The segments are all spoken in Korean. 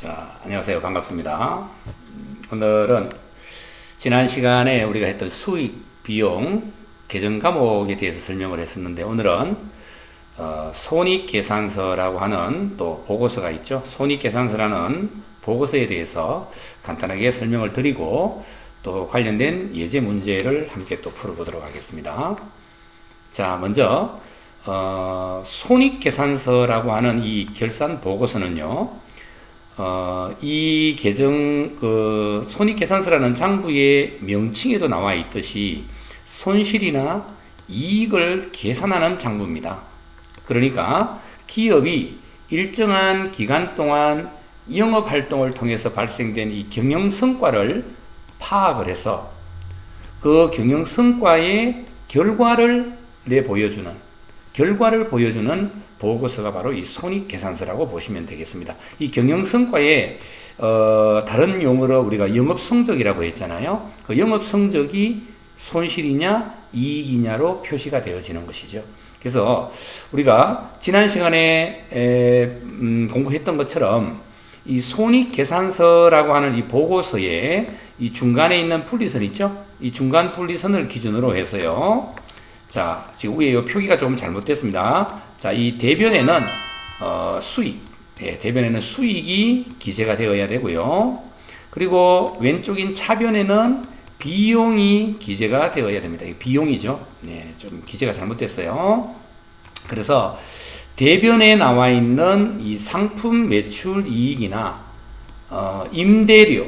자, 안녕하세요. 반갑습니다. 오늘은 지난 시간에 우리가 했던 수익, 비용, 계정 과목에 대해서 설명을 했었는데 오늘은 손익계산서라고 하는 또 보고서가 있죠. 손익계산서라는 보고서에 대해서 간단하게 설명을 드리고 또 관련된 예제 문제를 함께 또 풀어보도록 하겠습니다. 자, 먼저 손익계산서라고 하는 이 결산 보고서는요. 이 손익계산서라는 장부의 명칭에도 나와 있듯이 손실이나 이익을 계산하는 장부입니다. 그러니까 기업이 일정한 기간 동안 영업활동을 통해서 발생된 이 경영성과를 파악을 해서 그 경영성과의 결과를 보여주는 보고서가 바로 이 손익계산서라고 보시면 되겠습니다. 이 경영성과의 다른 용어로 우리가 영업성적이라고 했잖아요. 그 영업성적이 손실이냐 이익이냐로 표시가 되어지는 것이죠. 그래서 우리가 지난 시간에 공부했던 것처럼 이 손익계산서라고 하는 이 보고서에 이 중간에 있는 분리선 있죠? 이 중간 분리선을 기준으로 해서요. 자, 지금 위에 이 표기가 조금 잘못됐습니다. 자, 이 대변에는 수익, 대변에는 수익이 기재가 되어야 되고요. 그리고 왼쪽인 차변에는 비용이 기재가 되어야 됩니다. 비용이죠. 네, 좀 기재가 잘못됐어요. 그래서 대변에 나와 있는 이 상품 매출 이익이나 임대료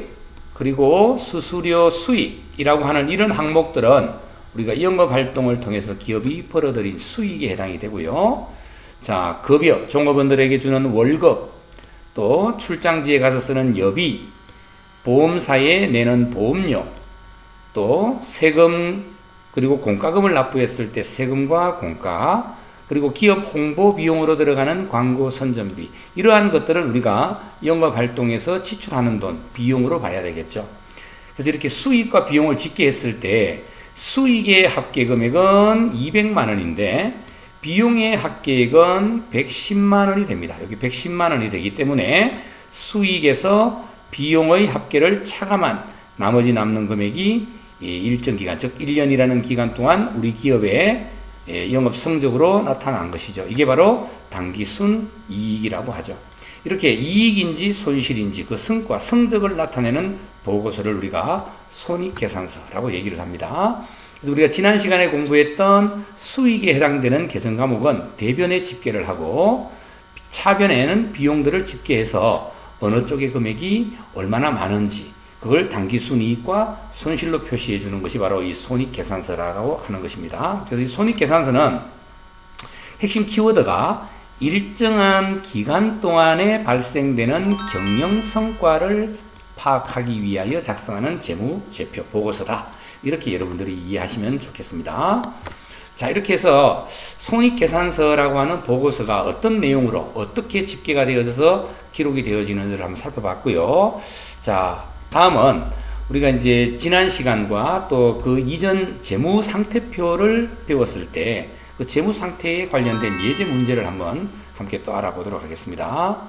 그리고 수수료 수익이라고 하는 이런 항목들은 우리가 영업활동을 통해서 기업이 벌어들인 수익에 해당이 되고요. 자, 급여, 종업원들에게 주는 월급, 또 출장지에 가서 쓰는 여비, 보험사에 내는 보험료, 또 세금, 그리고 공과금을 납부했을 때 세금과 공과, 그리고 기업 홍보 비용으로 들어가는 광고 선전비, 이러한 것들을 우리가 영업활동에서 지출하는 돈, 비용으로 봐야 되겠죠. 그래서 이렇게 수익과 비용을 집계했을 때 수익의 합계금액은 200만 원인데 비용의 합계액은 110만 원이 됩니다. 여기 110만 원이 되기 때문에 수익에서 비용의 합계를 차감한 나머지 남는 금액이 일정 기간, 즉 1년이라는 기간 동안 우리 기업의 영업 성적으로 나타난 것이죠. 이게 바로 당기순 이익이라고 하죠. 이렇게 이익인지 손실인지 그 성과, 성적을 나타내는 보고서를 우리가 손익계산서라고 얘기를 합니다. 그래서 우리가 지난 시간에 공부했던 수익에 해당되는 계정 과목은 대변에 집계를 하고 차변에는 비용들을 집계해서 어느 쪽의 금액이 얼마나 많은지 그걸 당기순이익과 손실로 표시해 주는 것이 바로 이 손익계산서라고 하는 것입니다. 그래서 이 손익계산서는 핵심 키워드가 일정한 기간 동안에 발생되는 경영성과를 파악하기 위하여 작성하는 재무제표 보고서다. 이렇게 여러분들이 이해하시면 좋겠습니다. 자, 이렇게 해서 손익계산서라고 하는 보고서가 어떤 내용으로 어떻게 집계가 되어져서 기록이 되어지는지를 한번 살펴봤고요. 자, 다음은 우리가 이제 지난 시간과 또 그 이전 재무상태표를 배웠을 때 그 재무상태에 관련된 예제 문제를 한번 함께 또 알아보도록 하겠습니다.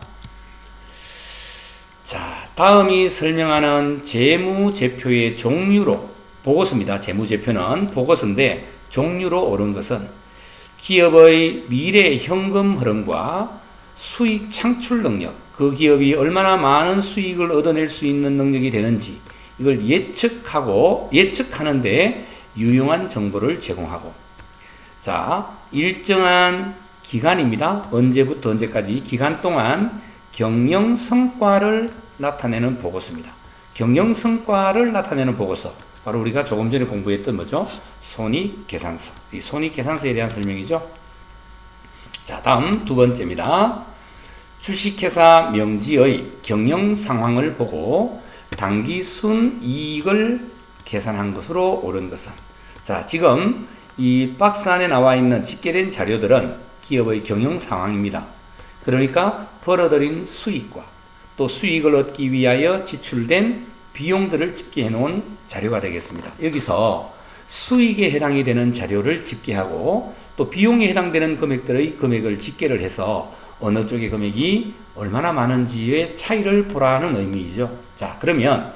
자, 다음이 설명하는 재무제표의 종류로 보고서입니다. 재무제표는 보고서인데 종류로 옳은 것은 기업의 미래 현금 흐름과 수익 창출 능력, 그 기업이 얼마나 많은 수익을 얻어낼 수 있는 능력이 되는지 이걸 예측하는데 유용한 정보를 제공하고, 자, 일정한 기간입니다. 언제부터 언제까지 기간 동안 경영 성과를 나타내는 보고서입니다. 경영 성과를 나타내는 보고서. 바로 우리가 조금 전에 공부했던 뭐죠? 손익계산서. 이 손익계산서에 대한 설명이죠. 자, 다음 두 번째입니다. 주식회사 명지의 경영 상황을 보고 당기순 이익을 계산한 것으로 옳은 것은. 자, 지금 이 박스 안에 나와 있는 집계된 자료들은 기업의 경영 상황입니다. 그러니까 벌어들인 수익과 또 수익을 얻기 위하여 지출된 비용들을 집계해 놓은 자료가 되겠습니다. 여기서 수익에 해당이 되는 자료를 집계하고 또 비용에 해당되는 금액들의 금액을 집계를 해서 어느 쪽의 금액이 얼마나 많은지의 차이를 보라는 의미이죠. 자, 그러면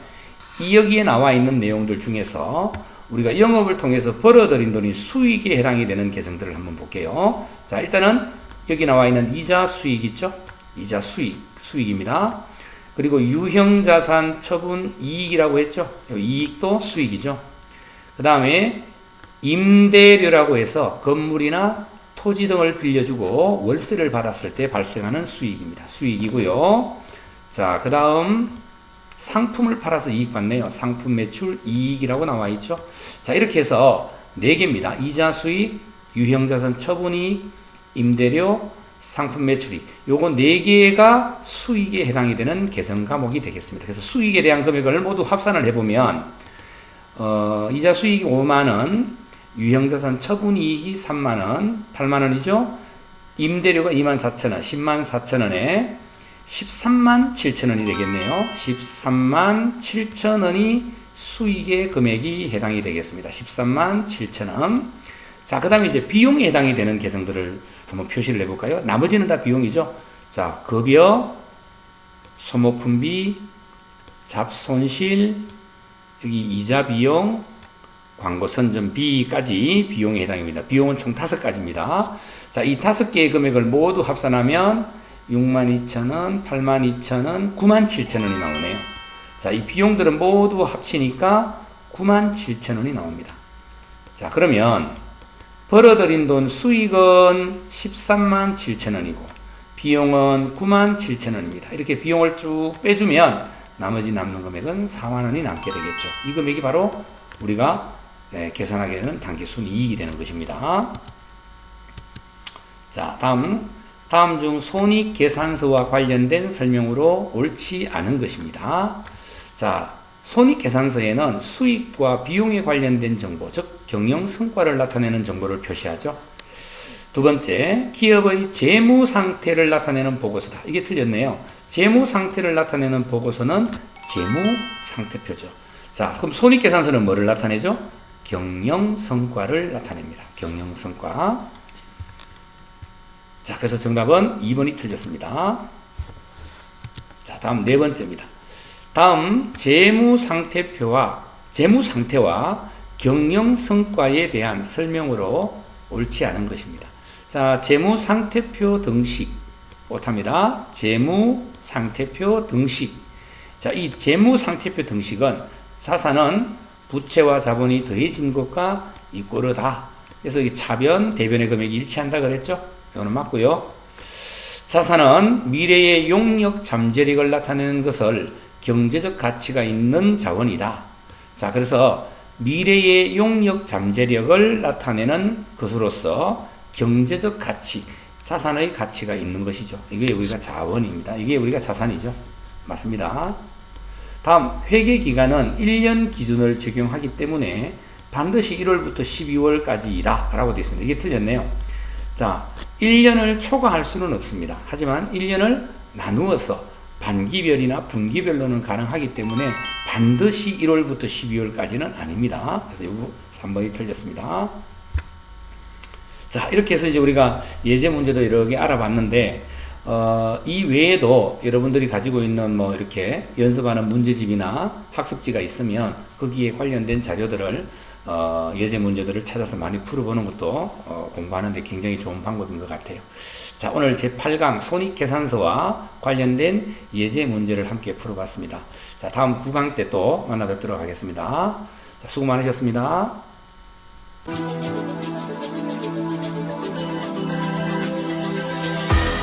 이 여기에 나와 있는 내용들 중에서 우리가 영업을 통해서 벌어들인 돈이 수익에 해당이 되는 계정들을 한번 볼게요. 자, 일단은 여기 나와 있는 이자 수익 있죠? 이자 수익입니다. 그리고 유형자산 처분 이익이라고 했죠? 이익도 수익이죠. 그 다음에 임대료라고 해서 건물이나 토지 등을 빌려주고 월세를 받았을 때 발생하는 수익입니다. 수익이고요. 자, 그 다음 상품을 팔아서 이익 받네요. 상품 매출 이익이라고 나와 있죠. 자, 이렇게 해서 4개입니다. 이자 수익, 유형자산 처분이익, 임대료, 상품 매출이익. 요거 4개가 수익에 해당이 되는 계정 과목이 되겠습니다. 그래서 수익에 대한 금액을 모두 합산을 해보면 이자 수익이 5만원, 유형자산 처분이익이 3만원, 8만원이죠. 임대료가 24,000원, 10만 4천원에 13만 7천원이 되겠네요. 13만 7천원이 수익의 금액이 해당이 되겠습니다. 13만 7천원. 자, 그 다음에 이제 비용에 해당이 되는 계정들을 한번 표시를 해볼까요? 나머지는 다 비용이죠. 자, 급여, 소모품비, 잡손실, 여기 이자 비용, 광고 선전비까지 비용에 해당입니다. 비용은 총 5가지입니다. 자, 이 5개의 금액을 모두 합산하면 62,000원, 82,000원, 97,000원이 나오네요. 자, 이 비용들은 모두 합치니까 97,000원이 나옵니다. 자, 그러면 벌어들인 돈 수익은 13만 7천원이고 비용은 9만 7천원입니다. 이렇게 비용을 쭉 빼주면 나머지 남는 금액은 4만원이 남게 되겠죠. 이 금액이 바로 우리가 계산하게 되는 단기순이익이 되는 것입니다. 자, 다음 중 손익계산서와 관련된 설명으로 옳지 않은 것입니다. 자, 손익계산서에는 수익과 비용에 관련된 정보, 즉 경영성과를 나타내는 정보를 표시하죠. 두 번째, 기업의 재무상태를 나타내는 보고서다. 이게 틀렸네요. 재무상태를 나타내는 보고서는 재무상태표죠. 자, 그럼 손익계산서는 뭐를 나타내죠? 경영성과를 나타냅니다. 경영성과. 자, 그래서 정답은 2번이 틀렸습니다. 자, 다음 4번째입니다. 다음 재무상태와 경영성과에 대한 설명으로 옳지 않은 것입니다. 자, 재무상태표 등식 못합니다. 재무상태표 등식. 자, 이 재무상태표 등식은 자산은 부채와 자본이 더해진 것과 이꼬르다. 그래서 이 차변, 대변의 금액이 일치한다 그랬죠? 이거는 맞고요. 자산은 미래의 용역 잠재력을 나타내는 것을 경제적 가치가 있는 자원이다. 자, 그래서 미래의 용역 잠재력을 나타내는 것으로서 경제적 가치, 자산의 가치가 있는 것이죠. 이게 우리가 자원입니다. 이게 우리가 자산이죠. 맞습니다. 다음, 회계기간은 1년 기준을 적용하기 때문에 반드시 1월부터 12월까지이다 라고 되어 있습니다. 이게 틀렸네요. 자, 1년을 초과할 수는 없습니다. 하지만 1년을 나누어서 반기별이나 분기별로는 가능하기 때문에 반드시 1월부터 12월까지는 아닙니다. 그래서 이거 3번이 틀렸습니다. 자, 이렇게 해서 이제 우리가 예제 문제도 여러 개 알아봤는데, 이 외에도 여러분들이 가지고 있는 뭐 이렇게 연습하는 문제집이나 학습지가 있으면 거기에 관련된 자료들을 예제 문제들을 찾아서 많이 풀어보는 것도 공부하는 데 굉장히 좋은 방법인 것 같아요. 자, 오늘 제8강 손익계산서와 관련된 예제 문제를 함께 풀어봤습니다. 자, 다음 9강 때 또 만나 뵙도록 하겠습니다. 자, 수고 많으셨습니다.